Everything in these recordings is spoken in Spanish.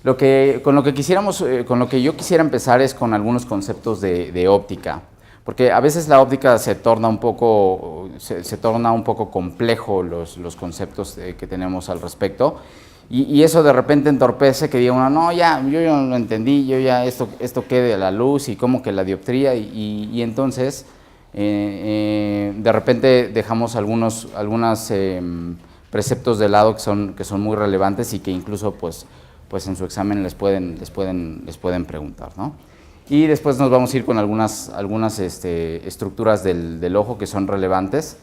Con lo que yo quisiera empezar es con algunos conceptos de óptica, porque a veces la óptica se torna un poco complejo los conceptos que tenemos al respecto, y eso de repente entorpece que diga uno, no, ya, yo ya lo entendí, yo ya esto qué de la luz y cómo que la dioptría, y entonces de repente dejamos algunos preceptos de lado que son muy relevantes y que incluso pues en su examen les pueden preguntar, ¿no? Y después nos vamos a ir con algunas estructuras del ojo que son relevantes.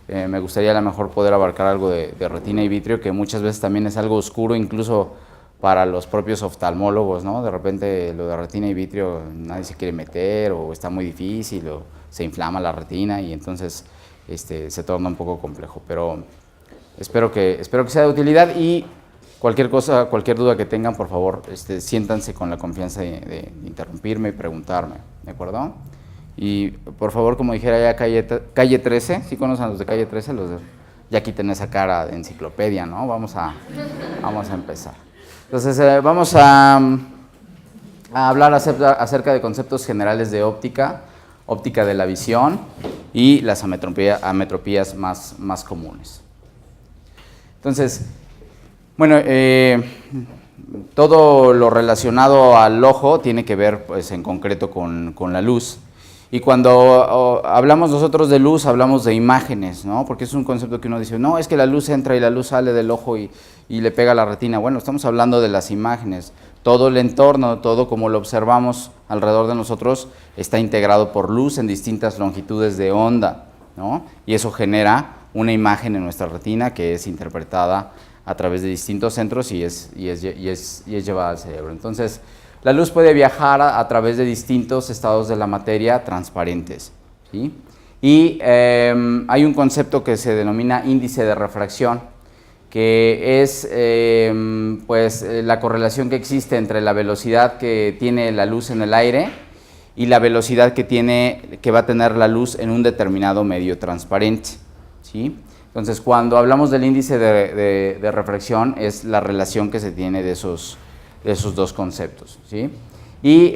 Me gustaría a lo mejor poder abarcar algo de retina y vitrio, que muchas veces también es algo oscuro, incluso para los propios oftalmólogos, ¿no? De repente lo de retina y vitrio nadie se quiere meter, o está muy difícil, o se inflama la retina, y entonces se torna un poco complejo. Pero espero que sea de utilidad, y cualquier cosa, cualquier duda que tengan, por favor, siéntanse con la confianza de interrumpirme y preguntarme, ¿de acuerdo? Y por favor, como dijera ya calle 13, ¿sí conocen a los de calle 13? Ya quiten esa cara de enciclopedia, ¿no? Vamos a empezar. Entonces, vamos a hablar acerca de conceptos generales de óptica, óptica de la visión y las ametropías más comunes. Entonces, bueno, todo lo relacionado al ojo tiene que ver, pues, en concreto con la luz. Y cuando hablamos nosotros de luz, hablamos de imágenes, ¿no? Porque es un concepto que uno dice, no, es que la luz entra y la luz sale del ojo y le pega a la retina. Bueno, estamos hablando de las imágenes. Todo el entorno, todo como lo observamos alrededor de nosotros, está integrado por luz en distintas longitudes de onda, ¿no? Y eso genera una imagen en nuestra retina que es interpretada a través de distintos centros y es llevada al cerebro. Entonces, la luz puede viajar a través de distintos estados de la materia transparentes, ¿sí? Y hay un concepto que se denomina índice de refracción, que es la correlación que existe entre la velocidad que tiene la luz en el aire y la velocidad que va a tener la luz en un determinado medio transparente, ¿sí? Entonces, cuando hablamos del índice de refracción, es la relación que se tiene de esos dos conceptos, ¿sí? Y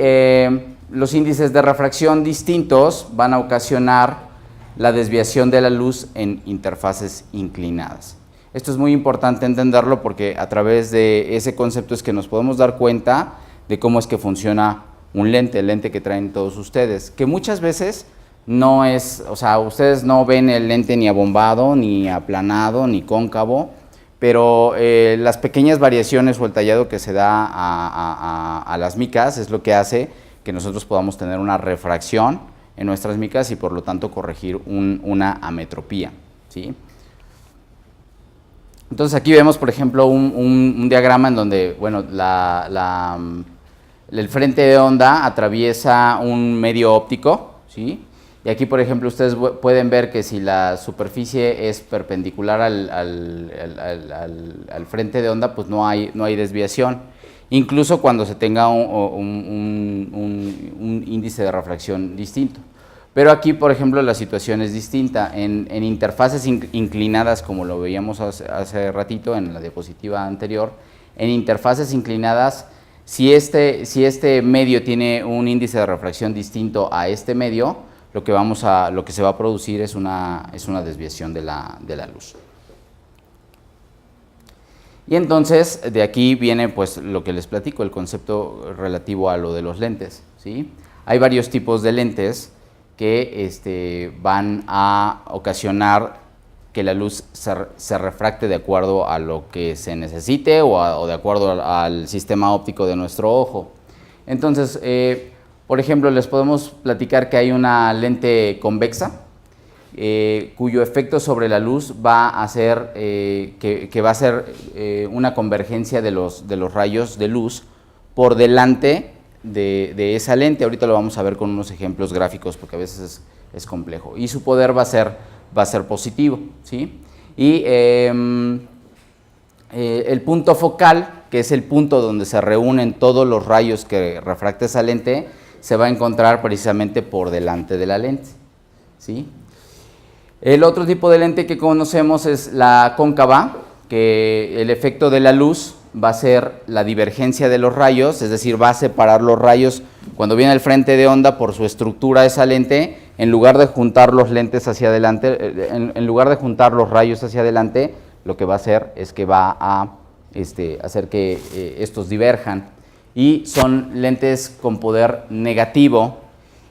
los índices de refracción distintos van a ocasionar la desviación de la luz en interfaces inclinadas. Esto es muy importante entenderlo, porque a través de ese concepto es que nos podemos dar cuenta de cómo es que funciona un lente, el lente que traen todos ustedes, que muchas veces no es, o sea, ustedes no ven el lente ni abombado, ni aplanado, ni cóncavo, pero las pequeñas variaciones o el tallado que se da a las micas es lo que hace que nosotros podamos tener una refracción en nuestras micas y por lo tanto corregir una ametropía, ¿sí? Entonces aquí vemos, por ejemplo, un diagrama en donde, bueno, el frente de onda atraviesa un medio óptico, ¿sí? Y aquí, por ejemplo, ustedes pueden ver que si la superficie es perpendicular al frente de onda, pues no hay desviación, incluso cuando se tenga un índice de refracción distinto. Pero aquí, por ejemplo, la situación es distinta. En interfaces inclinadas, como lo veíamos hace ratito en la diapositiva anterior, en interfaces inclinadas, si este medio tiene un índice de refracción distinto a este medio, lo que se va a producir es una desviación de la luz. Y entonces, de aquí viene, pues, lo que les platico, el concepto relativo a lo de los lentes, ¿sí? Hay varios tipos de lentes que van a ocasionar que la luz se refracte de acuerdo a lo que se necesite o de acuerdo al sistema óptico de nuestro ojo. Entonces, por ejemplo, les podemos platicar que hay una lente convexa cuyo efecto sobre la luz va a hacer que va a ser una convergencia de los rayos de luz por delante de esa lente. Ahorita lo vamos a ver con unos ejemplos gráficos, porque a veces es complejo. Y su poder va a ser positivo, ¿sí? Y el punto focal, que es el punto donde se reúnen todos los rayos que refracta esa lente, se va a encontrar precisamente por delante de la lente, ¿sí? El otro tipo de lente que conocemos es la cóncava, que el efecto de la luz va a ser la divergencia de los rayos, es decir, va a separar los rayos cuando viene el frente de onda por su estructura de esa lente. En lugar de juntar los lentes hacia adelante, en lugar de juntar los rayos hacia adelante, lo que va a hacer es que va a hacer que estos diverjan. Y son lentes con poder negativo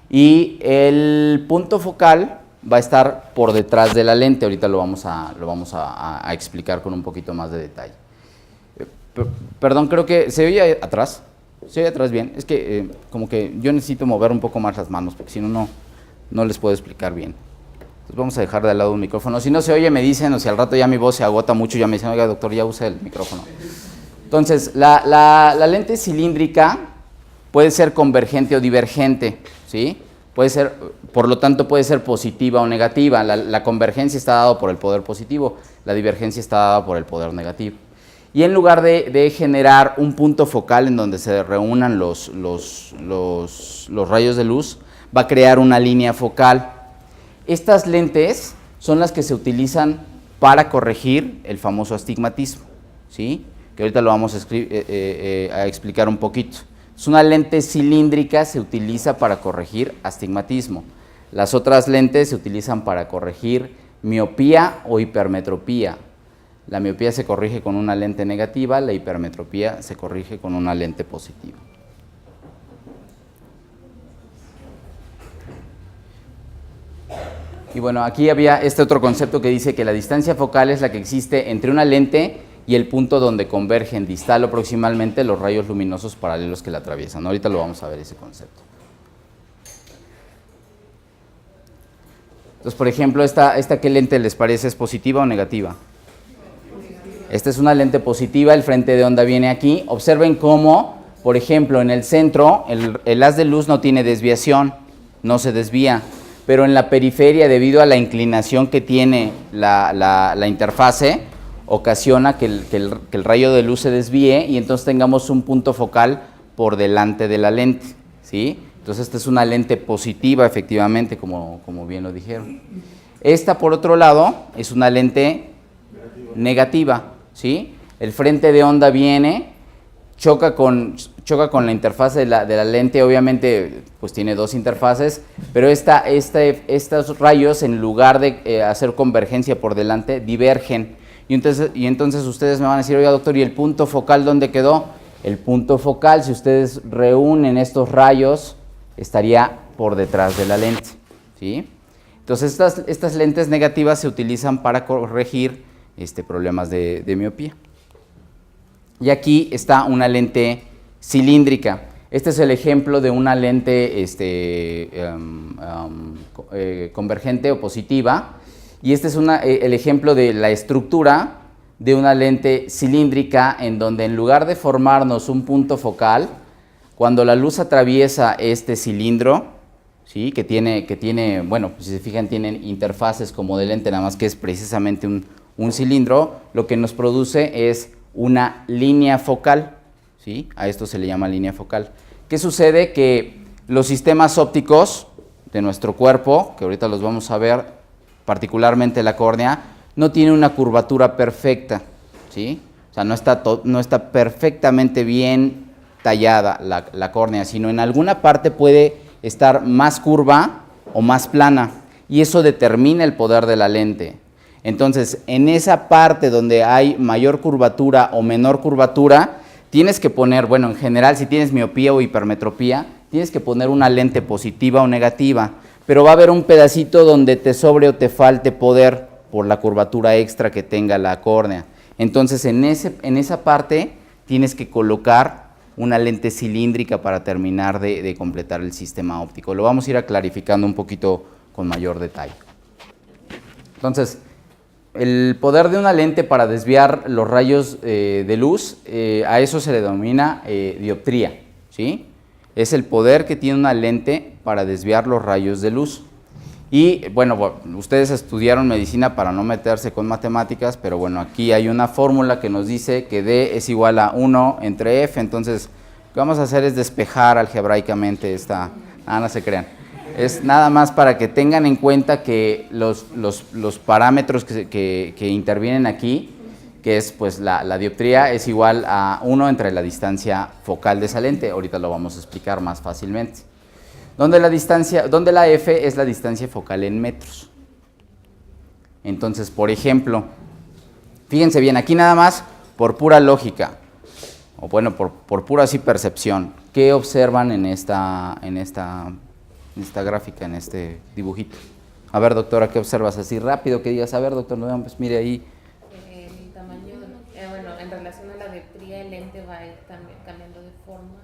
y el punto focal va a estar por detrás de la lente. Ahorita lo vamos a explicar con un poquito más de detalle. Perdón, creo que se oye atrás. Se oye atrás bien. Es que como que yo necesito mover un poco más las manos porque si no, no les puedo explicar bien. Entonces vamos a dejar de lado un micrófono. Si no se oye me dicen, o si al rato ya mi voz se agota mucho, ya me dicen, oiga doctor, ya use el micrófono. Entonces, la lente cilíndrica puede ser convergente o divergente, ¿sí? Puede ser, por lo tanto, puede ser positiva o negativa. La convergencia está dada por el poder positivo, la divergencia está dada por el poder negativo. Y en lugar de generar un punto focal en donde se reúnan los rayos de luz, va a crear una línea focal. Estas lentes son las que se utilizan para corregir el famoso astigmatismo, ¿sí? Que ahorita lo vamos a explicar un poquito. Es una lente cilíndrica, se utiliza para corregir astigmatismo. Las otras lentes se utilizan para corregir miopía o hipermetropía. La miopía se corrige con una lente negativa, la hipermetropía se corrige con una lente positiva. Y bueno, aquí había este otro concepto que dice que la distancia focal es la que existe entre una lente y el punto donde convergen distal o proximalmente los rayos luminosos paralelos que la atraviesan. Ahorita lo vamos a ver ese concepto. Entonces, por ejemplo, ¿esta qué lente les parece? ¿Es positiva o negativa? Esta es una lente positiva, el frente de onda viene aquí. Observen cómo, por ejemplo, en el centro, el haz de luz no tiene desviación, no se desvía, pero en la periferia, debido a la inclinación que tiene la interfase, ocasiona que el rayo de luz se desvíe y entonces tengamos un punto focal por delante de la lente, ¿sí? Entonces esta es una lente positiva, efectivamente, como bien lo dijeron. Esta, por otro lado, es una lente negativa, ¿sí? El frente de onda viene, choca con la interfaz de la lente, obviamente pues tiene dos interfaces, pero estos rayos, en lugar de hacer convergencia por delante, divergen. Y entonces ustedes me van a decir, oiga doctor, ¿y el punto focal dónde quedó? El punto focal, si ustedes reúnen estos rayos, estaría por detrás de la lente, ¿sí? Entonces estas lentes negativas se utilizan para corregir problemas de miopía. Y aquí está una lente cilíndrica. Este es el ejemplo de una lente convergente o positiva. Y este es el ejemplo de la estructura de una lente cilíndrica en donde en lugar de formarnos un punto focal, cuando la luz atraviesa este cilindro, ¿sí? que tiene, bueno, si se fijan, tienen interfaces como de lente, nada más que es precisamente un cilindro, lo que nos produce es una línea focal, ¿sí? A esto se le llama línea focal. ¿Qué sucede? Que los sistemas ópticos de nuestro cuerpo, que ahorita los vamos a ver, particularmente la córnea, no tiene una curvatura perfecta, ¿sí? O sea, no está perfectamente bien tallada la córnea, sino en alguna parte puede estar más curva o más plana, y eso determina el poder de la lente. Entonces, en esa parte donde hay mayor curvatura o menor curvatura, tienes que poner, bueno, en general, si tienes miopía o hipermetropía, tienes que poner una lente positiva o negativa, pero va a haber un pedacito donde te sobre o te falte poder por la curvatura extra que tenga la córnea. Entonces, en esa parte tienes que colocar una lente cilíndrica para terminar de completar el sistema óptico. Lo vamos a ir clarificando un poquito con mayor detalle. Entonces, el poder de una lente para desviar los rayos de luz, a eso se le denomina dioptría, ¿sí? Es el poder que tiene una lente para desviar los rayos de luz. Y bueno, ustedes estudiaron medicina para no meterse con matemáticas, pero bueno, aquí hay una fórmula que nos dice que D es igual a 1 entre F, entonces lo que vamos a hacer es despejar algebraicamente esta, no se crean. Es nada más para que tengan en cuenta que los parámetros que intervienen aquí que es pues la dioptría es igual a 1 entre la distancia focal de esa lente. Ahorita lo vamos a explicar más fácilmente. Donde la F es la distancia focal en metros. Entonces, por ejemplo, fíjense bien, aquí nada más por pura lógica, o bueno, por pura así percepción, ¿qué observan en esta gráfica, en este dibujito? A ver, doctora, ¿qué observas? Así rápido que digas, a ver, doctor, no, pues mire ahí. El tamaño, bueno, en relación a la dioptría, el lente va a ir cambiando de forma.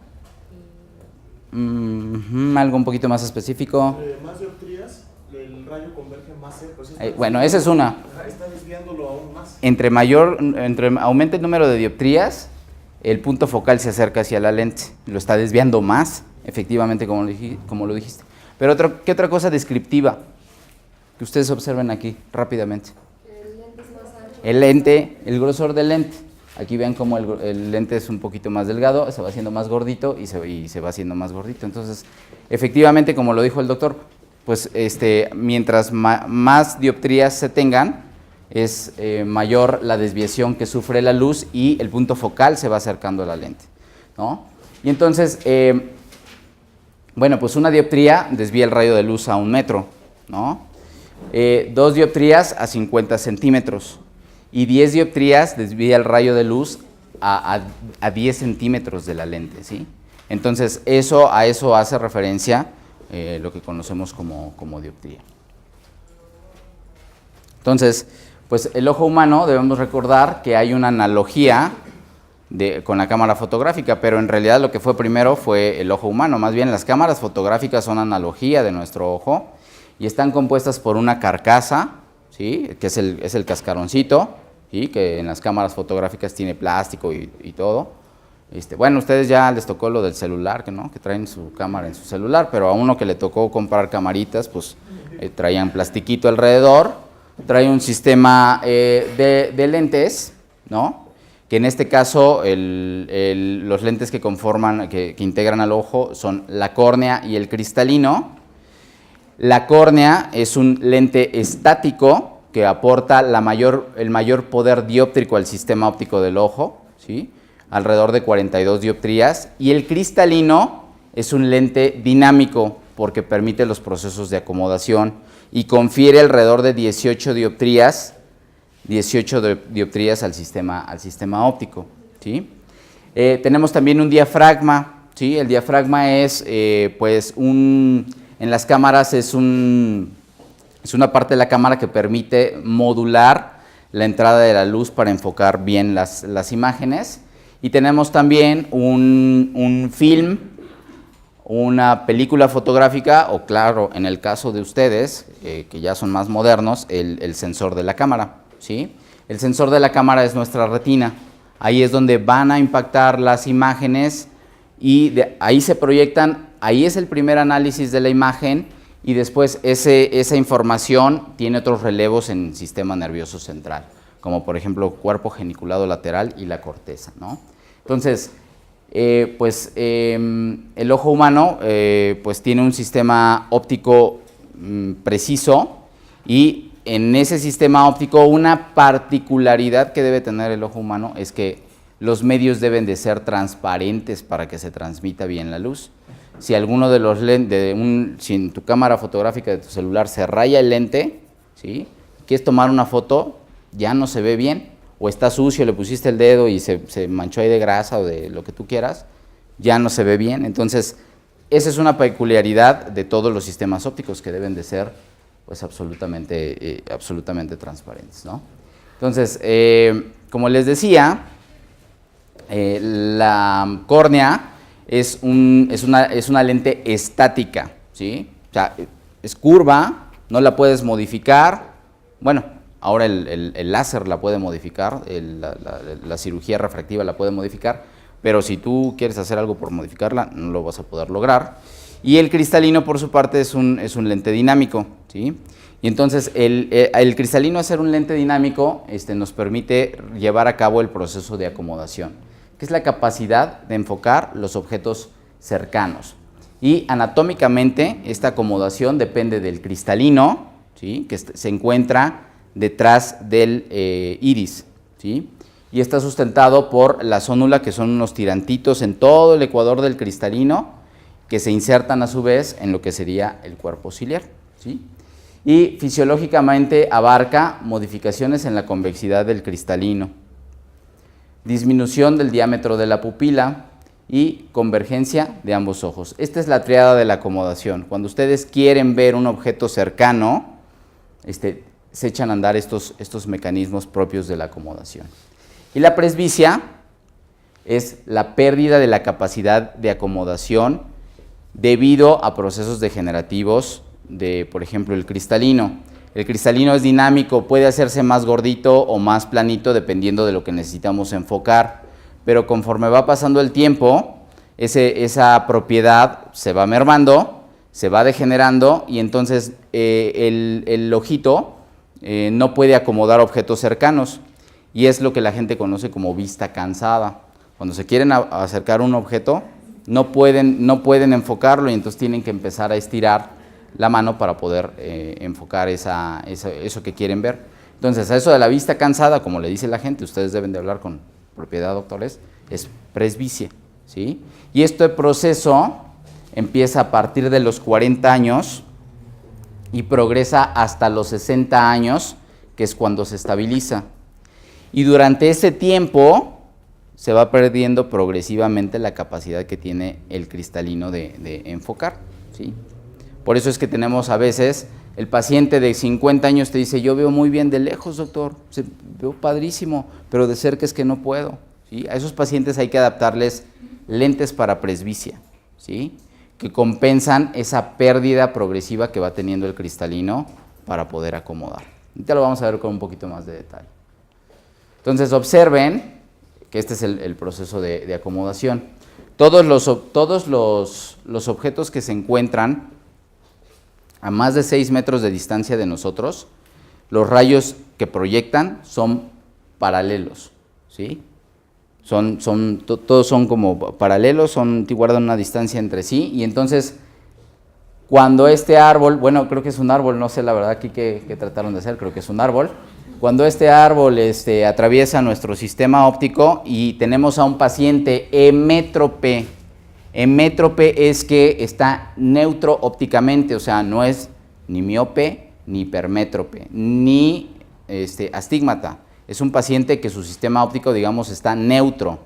Algo un poquito más específico. Más dioptrías, el rayo converge más cerca. Bueno, esa es una. Está desviándolo aún más. Entre aumente el número de dioptrías, el punto focal se acerca hacia la lente. Lo está desviando más, efectivamente, como lo dijiste. Pero ¿qué otra cosa descriptiva que ustedes observen aquí rápidamente? El lente es más ancho. El lente, el grosor del lente. Aquí ven cómo el lente es un poquito más delgado, se va haciendo más gordito y se va haciendo más gordito. Entonces, efectivamente, como lo dijo el doctor, pues mientras más dioptrías se tengan, es mayor la desviación que sufre la luz y el punto focal se va acercando a la lente, ¿no? Y entonces, bueno, pues una dioptría desvía el rayo de luz a 1 metro, ¿no? 2 dioptrías a 50 centímetros. Y 10 dioptrías desvía el rayo de luz a 10 centímetros de la lente, ¿sí? Entonces, a eso hace referencia lo que conocemos como dioptría. Entonces, pues el ojo humano, debemos recordar que hay una analogía con la cámara fotográfica, pero en realidad lo que fue primero fue el ojo humano. Más bien, las cámaras fotográficas son analogía de nuestro ojo y están compuestas por una carcasa, ¿sí? Que es el cascaroncito, ¿sí? Que en las cámaras fotográficas tiene plástico y todo. Bueno, a ustedes ya les tocó lo del celular, ¿no? Que traen su cámara en su celular, pero a uno que le tocó comprar camaritas, pues traían plastiquito alrededor, trae un sistema de lentes, ¿no? Que en este caso los lentes que integran al ojo son la córnea y el cristalino. La córnea es un lente estático que aporta el mayor poder dióptrico al sistema óptico del ojo, ¿sí? Alrededor de 42 dioptrías, y el cristalino es un lente dinámico porque permite los procesos de acomodación y confiere alrededor de 18 dioptrías al sistema óptico, ¿sí? Tenemos también un diafragma, ¿sí? El diafragma es en las cámaras es una parte de la cámara que permite modular la entrada de la luz para enfocar bien las imágenes. Y tenemos también un film, una película fotográfica, o claro, en el caso de ustedes, que ya son más modernos, el sensor de la cámara, ¿sí? El sensor de la cámara es nuestra retina. Ahí es donde van a impactar las imágenes y ahí se proyectan. Ahí es el primer análisis de la imagen y después esa información tiene otros relevos en el sistema nervioso central, como por ejemplo cuerpo geniculado lateral y la corteza, ¿no? Entonces, el ojo humano pues tiene un sistema óptico preciso y en ese sistema óptico una particularidad que debe tener el ojo humano es que los medios deben de ser transparentes para que se transmita bien la luz. Si alguno de los lentes, si en tu cámara fotográfica de tu celular se raya el lente, ¿sí? Quieres tomar una foto, ya no se ve bien, o está sucio, le pusiste el dedo y se manchó ahí de grasa o de lo que tú quieras, ya no se ve bien. Entonces, esa es una peculiaridad de todos los sistemas ópticos que deben de ser pues absolutamente transparentes, ¿no? Entonces, como les decía, la córnea es una lente estática, ¿sí? O sea, es curva, no la puedes modificar. Bueno, ahora el láser la puede modificar, la cirugía refractiva la puede modificar, pero si tú quieres hacer algo por modificarla, no lo vas a poder lograr. Y el cristalino, por su parte, es un lente dinámico, ¿sí? Y entonces el cristalino, al ser un lente dinámico, nos permite llevar a cabo el proceso de acomodación, que es la capacidad de enfocar los objetos cercanos. Y anatómicamente esta acomodación depende del cristalino, ¿sí? Que se encuentra detrás del iris, ¿sí? y está sustentado por la zónula, que son unos tirantitos en todo el ecuador del cristalino, que se insertan a su vez en lo que sería el cuerpo ciliar, ¿sí? Y fisiológicamente abarca modificaciones en la convexidad del cristalino, disminución del diámetro de la pupila y convergencia de ambos ojos. Esta es la triada de la acomodación. Cuando ustedes quieren ver un objeto cercano, se echan a andar estos mecanismos propios de la acomodación. Y la presbicia es la pérdida de la capacidad de acomodación debido a procesos degenerativos de, por ejemplo, el cristalino. El cristalino es dinámico, puede hacerse más gordito o más planito dependiendo de lo que necesitamos enfocar, pero conforme va pasando el tiempo, esa propiedad se va mermando, se va degenerando y entonces el ojito no puede acomodar objetos cercanos y es lo que la gente conoce como vista cansada. Cuando se quieren acercar a un objeto, no pueden enfocarlo y entonces tienen que empezar a estirar la mano para poder enfocar eso que quieren ver. Entonces, a eso de la vista cansada, como le dice la gente, ustedes deben de hablar con propiedad, doctores, es presbicia, ¿sí? Y este proceso empieza a partir de los 40 años y progresa hasta los 60 años, que es cuando se estabiliza. Y durante ese tiempo se va perdiendo progresivamente la capacidad que tiene el cristalino de enfocar, ¿sí? Por eso es que tenemos a veces, el paciente de 50 años te dice, yo veo muy bien de lejos, doctor, veo padrísimo, pero de cerca es que no puedo, ¿sí? A esos pacientes hay que adaptarles lentes para presbicia, ¿sí? Que compensan esa pérdida progresiva que va teniendo el cristalino para poder acomodar. Ahorita lo vamos a ver con un poquito más de detalle. Entonces observen que este es el proceso de acomodación. Todos los objetos que se encuentran a más de 6 metros de distancia de nosotros, los rayos que proyectan son paralelos, ¿sí? Todos son como paralelos, guardan una distancia entre sí, y entonces cuando este árbol, bueno, creo que es un árbol, no sé la verdad aquí qué trataron de hacer, creo que es un árbol, cuando este árbol atraviesa nuestro sistema óptico y tenemos a un paciente hemétrope. Hemétrope es que está neutro ópticamente, o sea, no es ni miope, ni hipermétrope, ni astígmata. Es un paciente que su sistema óptico, digamos, está neutro,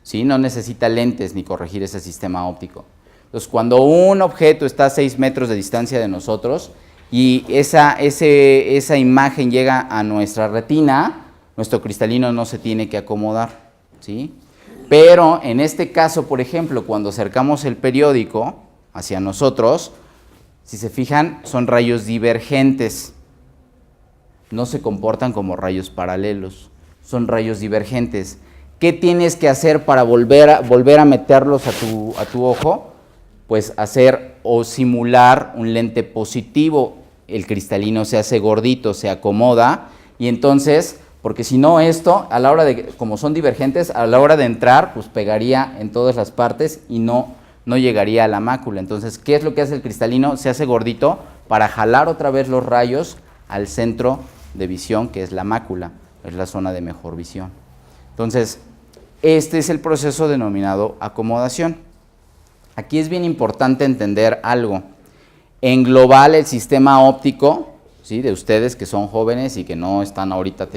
¿sí? No necesita lentes ni corregir ese sistema óptico. Entonces, cuando un objeto está a 6 metros de distancia de nosotros y esa imagen llega a nuestra retina, nuestro cristalino no se tiene que acomodar, ¿sí? Pero en este caso, por ejemplo, cuando acercamos el periódico hacia nosotros, si se fijan, son rayos divergentes. No se comportan como rayos paralelos, son rayos divergentes. ¿Qué tienes que hacer para volver a meterlos a tu ojo? Pues hacer o simular un lente positivo. El cristalino se hace gordito, se acomoda y entonces, porque si no esto, a la hora de, como son divergentes, a la hora de entrar, pues pegaría en todas las partes y no llegaría a la mácula. Entonces, ¿qué es lo que hace el cristalino? Se hace gordito para jalar otra vez los rayos al centro de visión, que es la mácula, es la zona de mejor visión. Entonces, este es el proceso denominado acomodación. Aquí es bien importante entender algo. En global, el sistema óptico, ¿sí?, de ustedes que son jóvenes y que no están ahorita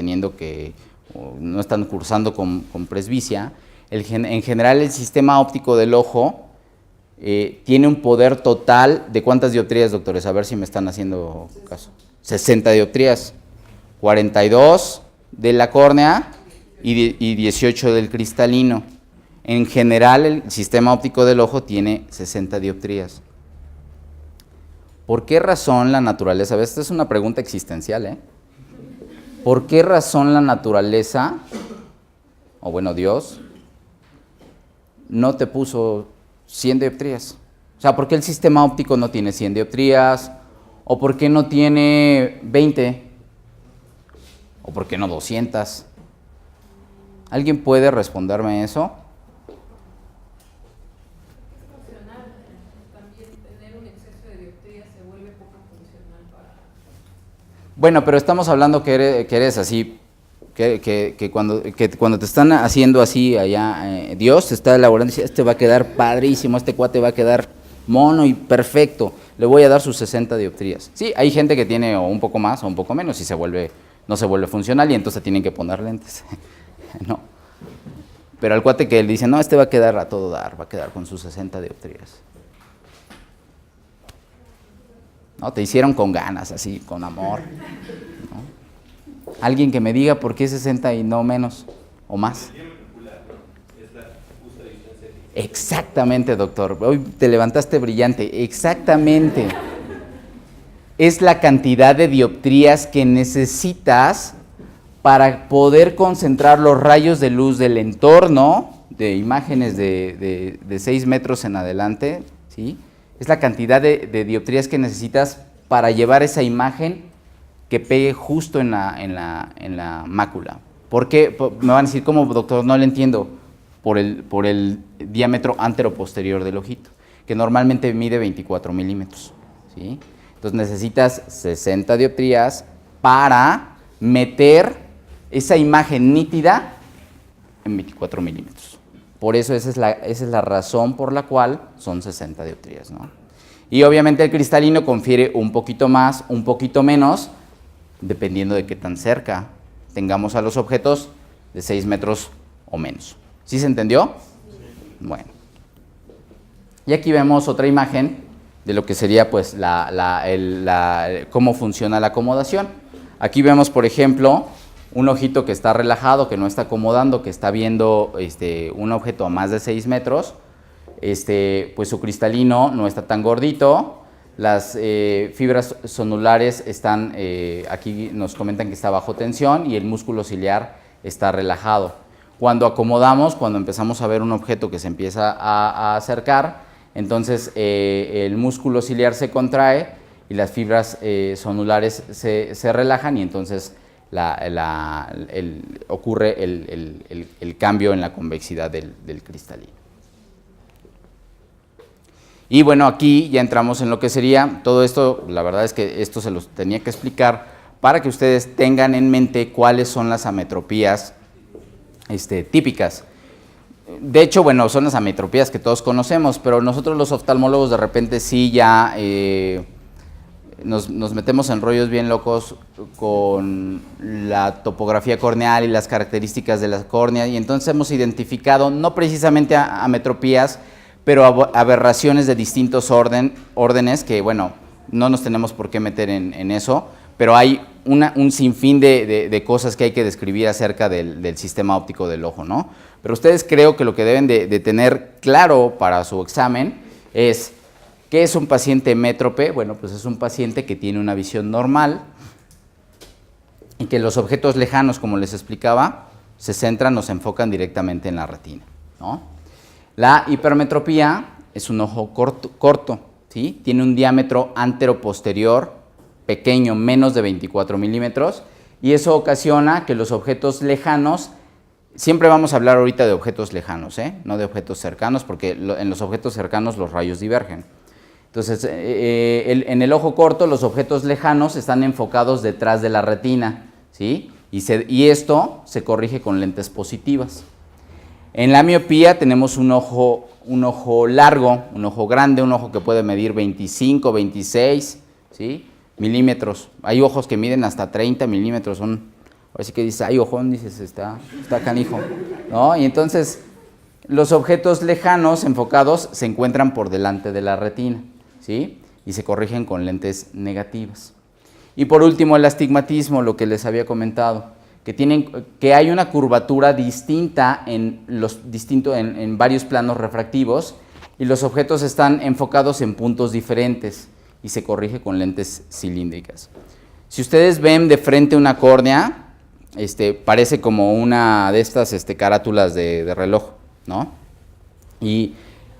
no están cursando con presbicia, en general el sistema óptico del ojo tiene un poder total de ¿cuántas dioptrías, doctores? A ver si me están haciendo caso. 60 dioptrías, 42 de la córnea y 18 del cristalino. En general el sistema óptico del ojo tiene 60 dioptrías. ¿Por qué razón la naturaleza? Esta es una pregunta existencial, ¿eh? ¿Por qué razón la naturaleza, o bueno, Dios, no te puso 100 dioptrías? O sea, ¿por qué el sistema óptico no tiene 100 dioptrías? ¿O por qué no tiene 20? ¿O por qué no 200? ¿Alguien puede responderme eso? Bueno, pero estamos hablando que eres así que cuando te están haciendo así allá, Dios te está elaborando y dice, este va a quedar padrísimo, este cuate va a quedar mono y perfecto, le voy a dar sus 60 dioptrías. Sí, hay gente que tiene o un poco más o un poco menos y no se vuelve funcional y entonces tienen que poner lentes. No. Pero al cuate que le dice, no, este va a quedar a todo dar, va a quedar con sus 60 dioptrías. No, te hicieron con ganas, así, con amor. ¿No? Alguien que me diga por qué 60 y no menos o más. Exactamente, doctor. Hoy te levantaste brillante. Exactamente. Es la cantidad de dioptrías que necesitas para poder concentrar los rayos de luz del entorno, de imágenes de 6 metros en adelante, ¿sí? Es la cantidad de dioptrías que necesitas para llevar esa imagen que pegue justo en la mácula. ¿Por qué? Me van a decir, ¿cómo, doctor? No lo entiendo. Por el diámetro antero-posterior del ojito, que normalmente mide 24 milímetros, ¿sí? Entonces necesitas 60 dioptrías para meter esa imagen nítida en 24 milímetros. Por eso esa es la razón por la cual son 60 dioptrías, ¿no? Y obviamente el cristalino confiere un poquito más, un poquito menos, dependiendo de qué tan cerca tengamos a los objetos de 6 metros o menos. ¿Sí se entendió? Bueno. Y aquí vemos otra imagen de lo que sería pues cómo funciona la acomodación. Aquí vemos, por ejemplo, un ojito que está relajado, que no está acomodando, que está viendo un objeto a más de 6 metros. Pues su cristalino no está tan gordito. Las fibras sonulares están, aquí nos comentan que está bajo tensión y el músculo ciliar está relajado. Cuando acomodamos, cuando empezamos a ver un objeto que se empieza a acercar, entonces el músculo ciliar se contrae y las fibras sonulares se relajan y entonces ocurre el cambio en la convexidad del cristalino. Y bueno, aquí ya entramos en lo que sería todo esto. La verdad es que esto se los tenía que explicar para que ustedes tengan en mente cuáles son las ametropías típicas. De hecho, bueno, son las ametropías que todos conocemos, pero nosotros los oftalmólogos de repente sí ya nos metemos en rollos bien locos con la topografía corneal y las características de la córnea, y entonces hemos identificado no precisamente ametropías, pero aberraciones de distintos órdenes que, bueno, no nos tenemos por qué meter en eso, pero hay un sinfín de cosas que hay que describir acerca del sistema óptico del ojo, ¿no? Pero ustedes creo que lo que deben de tener claro para su examen es, ¿qué es un paciente métrope? Bueno, pues es un paciente que tiene una visión normal y que los objetos lejanos, como les explicaba, se centran o se enfocan directamente en la retina, ¿no? La hipermetropía es un ojo corto, ¿sí? Tiene un diámetro antero-posterior pequeño, menos de 24 milímetros, y eso ocasiona que los objetos lejanos, siempre vamos a hablar ahorita de objetos lejanos, no de objetos cercanos, porque en los objetos cercanos los rayos divergen. Entonces, en el ojo corto los objetos lejanos están enfocados detrás de la retina, ¿sí? Y esto se corrige con lentes positivas. En la miopía tenemos un ojo largo, un ojo grande, un ojo que puede medir 25, 26, ¿sí? milímetros. Hay ojos que miden hasta 30 milímetros. Así que dices, ay, ojón, dices, está canijo, ¿no? Y entonces, los objetos lejanos enfocados se encuentran por delante de la retina, ¿sí? Y se corrigen con lentes negativas. Y por último, el astigmatismo, lo que les había comentado, que hay una curvatura distinta en varios planos refractivos y los objetos están enfocados en puntos diferentes y se corrige con lentes cilíndricas. Si ustedes ven de frente una córnea, parece como una de estas carátulas de reloj, ¿no? Y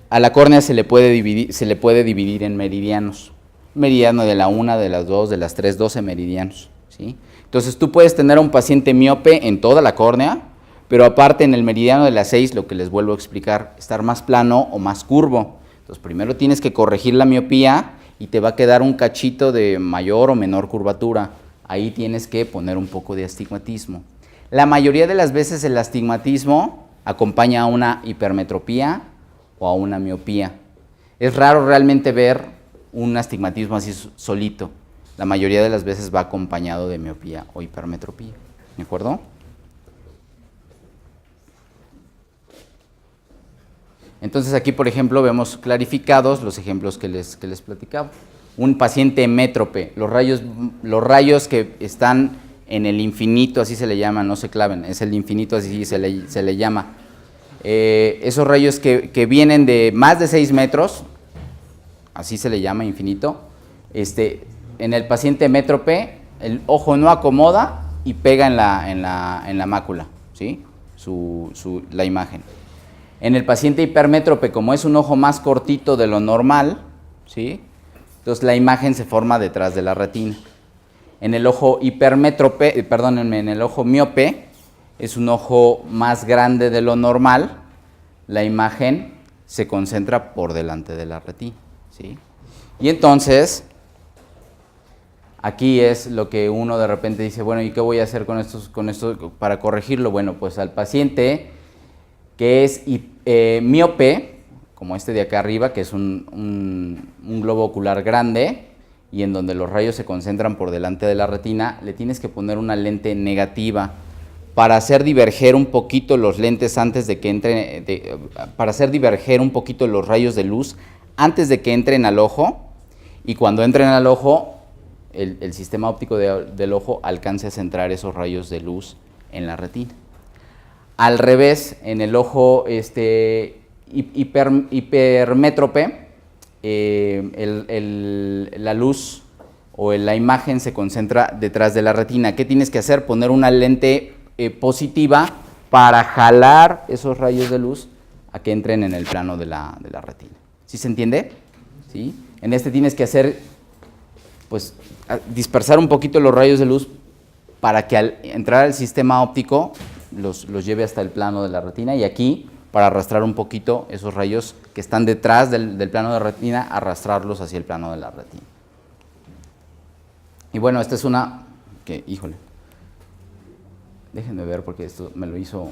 a la córnea se le puede dividir en meridianos. Meridiano de la 1, de las 2, de las 3, 12 meridianos, ¿sí? Entonces tú puedes tener a un paciente miope en toda la córnea, pero aparte en el meridiano de las 6, lo que les vuelvo a explicar, estar más plano o más curvo. Entonces primero tienes que corregir la miopía y te va a quedar un cachito de mayor o menor curvatura. Ahí tienes que poner un poco de astigmatismo. La mayoría de las veces el astigmatismo acompaña a una hipermetropía o a una miopía. Es raro realmente ver un astigmatismo así solito. La mayoría de las veces va acompañado de miopía o hipermetropía. ¿De acuerdo? Entonces aquí, por ejemplo, vemos clarificados los ejemplos que les platicaba. Un paciente métrope, los rayos que están en el infinito, así se le llama, no se claven, es el infinito, así se le llama. Esos rayos que vienen de más de 6 metros, así se le llama infinito, en el paciente métrope, el ojo no acomoda y pega en la mácula, ¿sí? La imagen. En el paciente hipermétrope, como es un ojo más cortito de lo normal, ¿sí? Entonces la imagen se forma detrás de la retina. En el ojo hipermétrope, perdónenme, en el ojo miope, es un ojo más grande de lo normal, la imagen se concentra por delante de la retina, ¿sí? Y entonces, aquí es lo que uno de repente dice, bueno, ¿y qué voy a hacer con esto para corregirlo? Bueno, pues al paciente que es miope, como este de acá arriba, que es un globo ocular grande, y en donde los rayos se concentran por delante de la retina, le tienes que poner una lente negativa para hacer diverger un poquito los lentes antes de que entren, para hacer diverger un poquito los rayos de luz antes de que entren al ojo, y cuando entren al ojo, el sistema óptico del ojo alcance a centrar esos rayos de luz en la retina. Al revés, en el ojo hipermétrope, la luz o la imagen se concentra detrás de la retina. ¿Qué tienes que hacer? Poner una lente positiva para jalar esos rayos de luz a que entren en el plano de la retina. ¿Sí se entiende? ¿Sí? En tienes que hacer, pues, dispersar un poquito los rayos de luz para que al entrar al sistema óptico los lleve hasta el plano de la retina, y aquí para arrastrar un poquito esos rayos que están detrás del plano de retina, arrastrarlos hacia el plano de la retina. Y bueno, esta es una que, híjole, déjenme ver porque esto me lo hizo.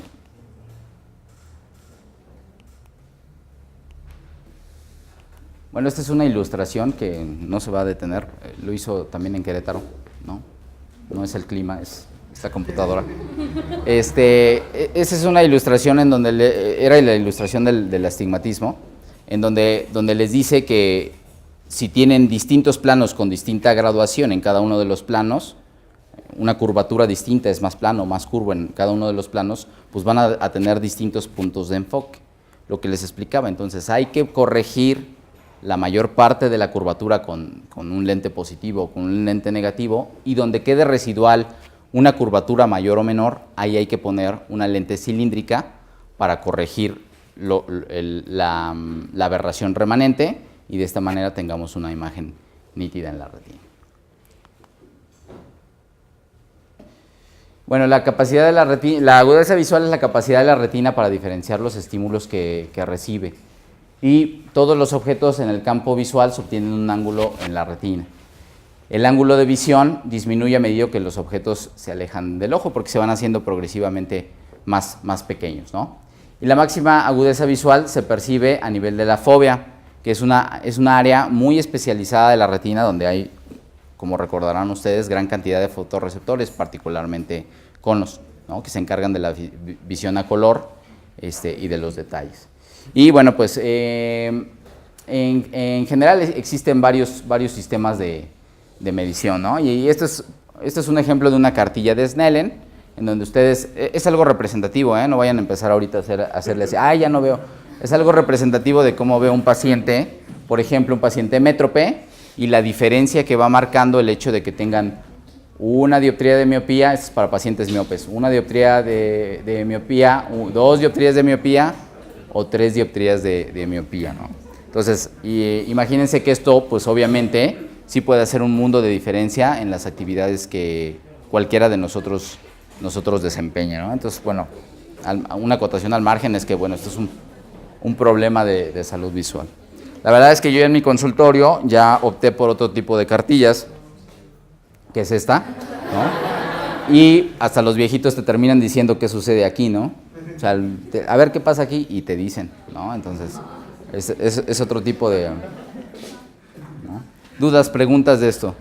Bueno, esta es una ilustración que no se va a detener, lo hizo también en Querétaro, ¿no? No es el clima, es esta computadora. Esa es una ilustración en donde era la ilustración del astigmatismo, en donde les dice que si tienen distintos planos con distinta graduación en cada uno de los planos, una curvatura distinta, es más plano, más curvo en cada uno de los planos, pues van a tener distintos puntos de enfoque, lo que les explicaba. Entonces hay que corregir la mayor parte de la curvatura con un lente positivo o con un lente negativo, y donde quede residual una curvatura mayor o menor, ahí hay que poner una lente cilíndrica para corregir la aberración remanente, y de esta manera tengamos una imagen nítida en la retina. Bueno, la capacidad de la retina, la agudeza visual es la capacidad de la retina para diferenciar los estímulos que recibe, y todos los objetos en el campo visual se obtienen un ángulo en la retina. El ángulo de visión disminuye a medida que los objetos se alejan del ojo, porque se van haciendo progresivamente más pequeños, ¿no? Y la máxima agudeza visual se percibe a nivel de la fóvea, que es una área muy especializada de la retina, donde hay, como recordarán ustedes, gran cantidad de fotorreceptores, particularmente conos, ¿no? Que se encargan de la visión a color y de los detalles. Y bueno, pues en general existen varios sistemas de medición, ¿no? Y esto es un ejemplo de una cartilla de Snellen, en donde ustedes, es algo representativo, no vayan a empezar ahorita a hacerles, ya no veo, es algo representativo de cómo ve un paciente, por ejemplo, un paciente métrope, y la diferencia que va marcando el hecho de que tengan una dioptría de miopía, es para pacientes miopes, una dioptría de miopía, 2 dioptrías de miopía, o 3 dioptrías de miopía, ¿no? Entonces, imagínense que esto, pues obviamente, sí puede hacer un mundo de diferencia en las actividades que cualquiera de nosotros desempeña, ¿no? Entonces, bueno, una acotación al margen es que, bueno, esto es un problema de salud visual. La verdad es que yo en mi consultorio ya opté por otro tipo de cartillas, que es esta, ¿no? Y hasta los viejitos te terminan diciendo qué sucede aquí, ¿no? O sea, a ver qué pasa aquí y te dicen, ¿no? Entonces, es otro tipo de... ¿no? ¿Dudas, preguntas de esto?